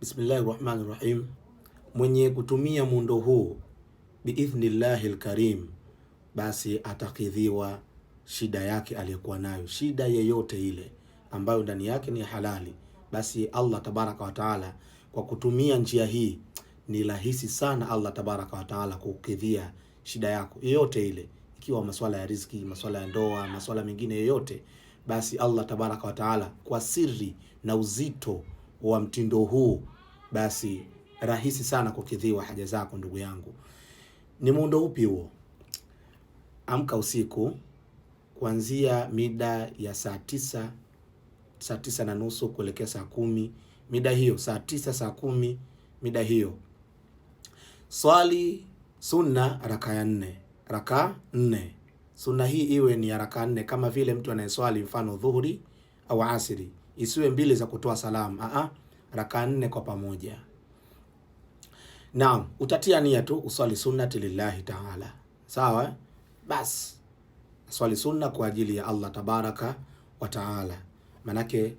Bismillahirrahmanirrahim. Mwenye kutumia muundo huu biidhnillahil karim, basi atakidhiwa shida yake aliyokuwa nayo, shida yeyote ile ambayo ndani yake ni halali, basi Allah tabaraka wa taala kwa kutumia njia hii ni rahisi sana Allah tabaraka wa taala kukidhia shida yako yoyote ile, ikiwa masuala ya riziki, masuala ya ndoa, masuala mengine yoyote, basi Allah tabaraka wa taala kwa siri na uzito wa mtindo huu, basi rahisi sana kukidhiwa haja zako. Ndugu yangu, ni muundo upi huo? Amka usiku kuanzia mida ya saa tisa na nusu kuelekea saa 10, mida hiyo saa 9 saa 10, mida hiyo swali sunna raka 4. Sunna hii iwe ni ya raka 4, kama vile mtu anayeswali mfano dhuhuri au asiri, isiwe mbili za kutoa salamu, raka 4 kwa pamoja. Naam, utatia nia tu uswali sunnati lillahi taala, sawa? Basi swali sunna kwa ajili ya Allah tabaraka wa taala, manake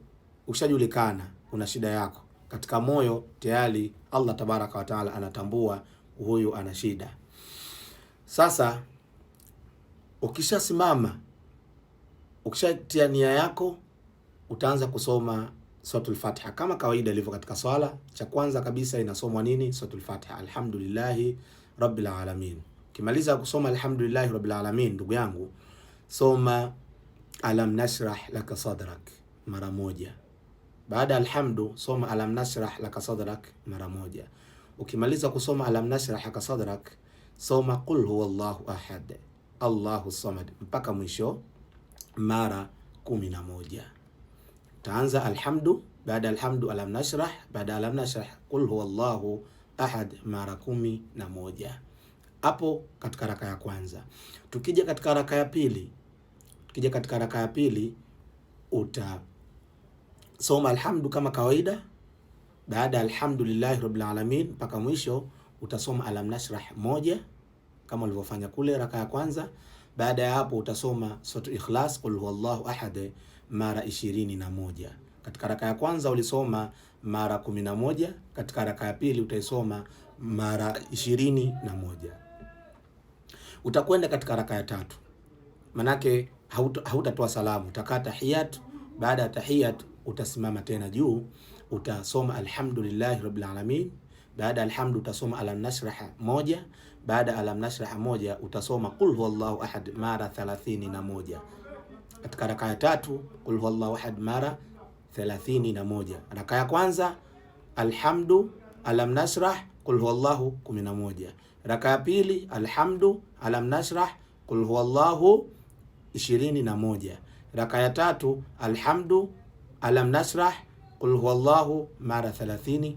ushajulikana una shida yako katika moyo tayari, Allah tabaraka wa taala anatambua huyu ana shida. Sasa ukishasimama, ukishatia nia yako, utaanza kusoma suratul Fatiha kama kawaida ilivyo katika swala. Cha kwanza kabisa inasomwa nini? Suratul Fatiha, alhamdulillahi rabbil alamin. Kimaliza kusoma alhamdulillahi rabbil alamin, ndugu yangu, soma alam nashrah laka sadrak mara moja. Baada alhamdu, soma alam nashrah laka sadrak mara moja. Ukimaliza kusoma alam nashrah laka sadrak, soma qul huwallahu ahad Allahu samad mpaka mwisho mara 11. Taanza alhamdu, baada alhamdu alam nashrah, baada alam nashrah qul huwallahu ahad mara 11. Hapo katika raka ya kwanza. Tukija katika raka ya pili, utasoma alhamdu kama kawaida. Baada alhamdulillahi rabbil alamin mpaka mwisho utasoma alam nashrah 1 kama ulivyofanya kule raka ya kwanza. Baada ya hapo utasoma suratul Ikhlas, qul huwallahu ahad mara 21. Katika raka ya kwanza ulisoma mara 11, katika raka ya pili utaisoma mara 21. Utakwenda katika raka ya tatu, manake hautatoa salamu, utakaa tahiyat. Baada ya tahiyat utasimama tena juu, utasoma alhamdulillahi rabbil alamin. Baada alhamdu utasoma alam nashrah 1. Baada alam nashrah 1 utasoma qul huwallahu ahad mara 31. Katika raka ya tatu qul huwallahu ahad mara 31. Raka ya kwanza alhamdu alam nashrah qul huwallahu 11. Raka ya pili alhamdu alam nashrah qul huwallahu 21. Raka ya tatu alhamdu alam nashrah qul huwallahu mara 31.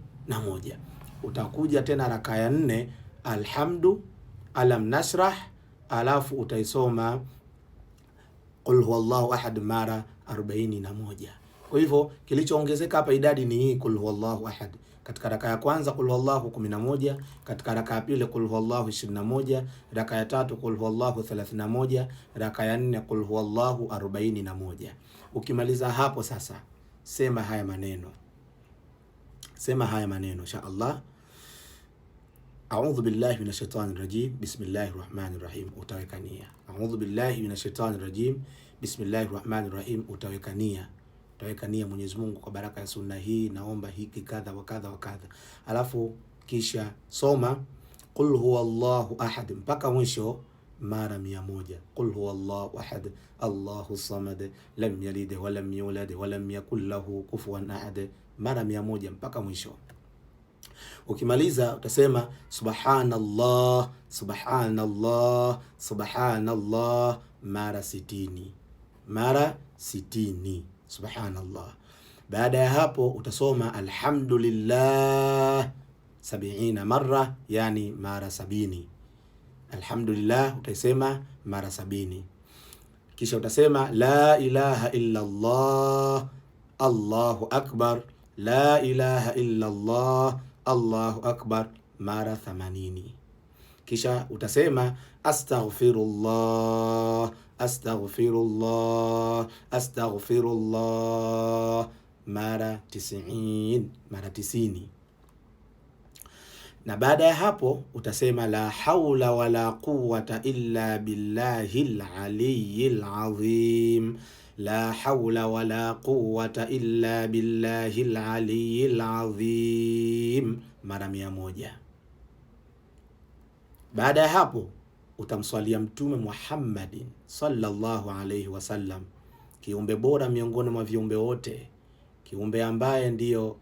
Utakuja tena raka ya 4 alhamdu alam nashrah, alafu utaisoma qul huwallahu ahad mara 41. Kwa hivyo kilichoongezeka hapa idadi ni hii qul huwallahu ahad. Katika raka ya kwanza qul huwallahu 11, katika raka ya pili qul huwallahu 21, raka ya tatu qul huwallahu 31, raka ya 4 qul huwallahu 41. Ukimaliza hapo sasa, sema haya maneno insha Allah: a'udhu billahi minash shaitani rajim bismillahir rahmanir rahim. Utaweka nia. A'udhu billahi minash shaitani rajim bismillahir rahmanir rahim. Utaweka nia. Mwenyezi Mungu, kwa baraka ya sunna hii naomba hiki kadha wa kadha wa kadha. Alafu kisha soma qul huwallahu ahad mpaka mwisho mara 100. Qul huwallahu ahad Allahu samad lam yalid wa lam yulad wa lam yakul lahu kufuwan ahad mara 100 mpaka mwisho. Ukimaliza utasema subhanallah subhanallah subhanallah mara 60 subhanallah. Baada ya hapo utasoma alhamdulillah 70 mara, yani mara 70. Alhamdulillah utaisema mara 70. Kisha utasema la ilaha illa Allah Allahu akbar, la ilaha illa Allah Allahu akbar mara 80. Kisha utasema astaghfirullah astaghfirullah astaghfirullah mara 90. Na baada ya hapo utasema la haula wala quwwata illa billahil aliyyil azim, la haula wala quwwata illa billahil aliyyil azim, mara 100. Baada ya hapo utamswalia Mtume Muhammadin sallallahu alayhi wasallam, kiumbe bora miongoni mwa viumbe wote, kiumbe ambaye ndiyo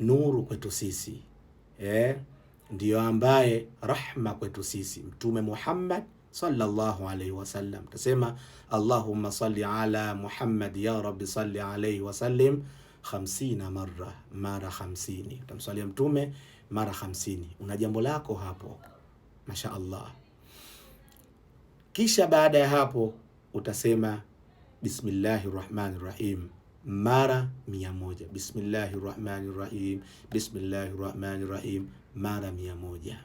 nuru kwetu sisi, ndiyo ambaye rahma kwetu sisi, Mtume Muhammad sallallahu alayhi wasallam. Tasema Allahumma salli ala Muhammad ya rabbi salli alayhi wasallim 50 mara 50. Utamswalia Mtume mara 50. Una jambo lako hapo, masha Allah. Kisha baada ya hapo utasema bismillahir rahmanir rahim mara 100. Bismillahir rahmanir rahim, bismillahir rahmanir rahim mara 100.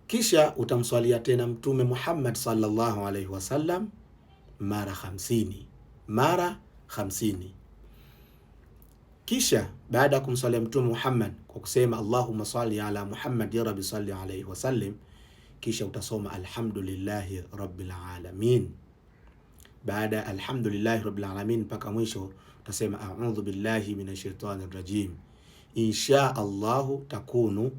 Kisha utamswalia tena Mtume Muhammad sallallahu alaihi wasallam mara 50. Kisha baada ya kumswalia Mtume Muhammad kwa kusema Allahumma salli ala Muhammad ya rabbi salli alaihi wasallim, kisha utasoma alhamdulillahi rabbil alamin. Baada ya alhamdulillahi rabbil alamin mpaka mwisho utasema a'udhu billahi minash shaitani rajim, insha Allahu takunu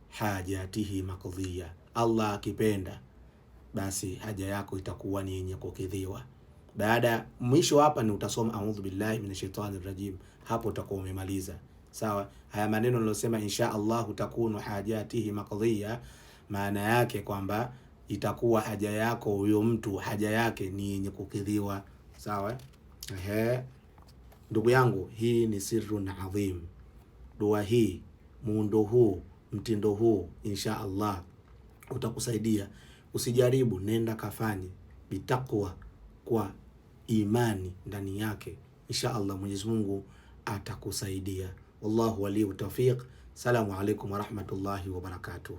hajatihi maqdhiya, Allah akipenda basi haja yako itakuwa ni yenye kukidhiwa. Baada mwisho hapa ni utasoma a'udhu billahi minash shaitani rajim, hapo utakuwa umemaliza. Sawa, haya maneno nilosema insha Allahu takunu hajatihi maqdhiya, maana yake kwamba itakuwa haja yako, huyo mtu haja yake ni yenye kukidhiwa. Sawa, ndugu yangu, hii ni sirrun adhim. Dua hii, muundo huu, mtindo huu, insha Allah utakusaidia. Usijaribu, nenda kafanye bitakwa, kwa imani ndani yake, insha Allah Mwenyezi Mungu atakusaidia. Wallahu waliyu tawfiq. Salamu alaykum wa rahmatullahi wa barakatuh.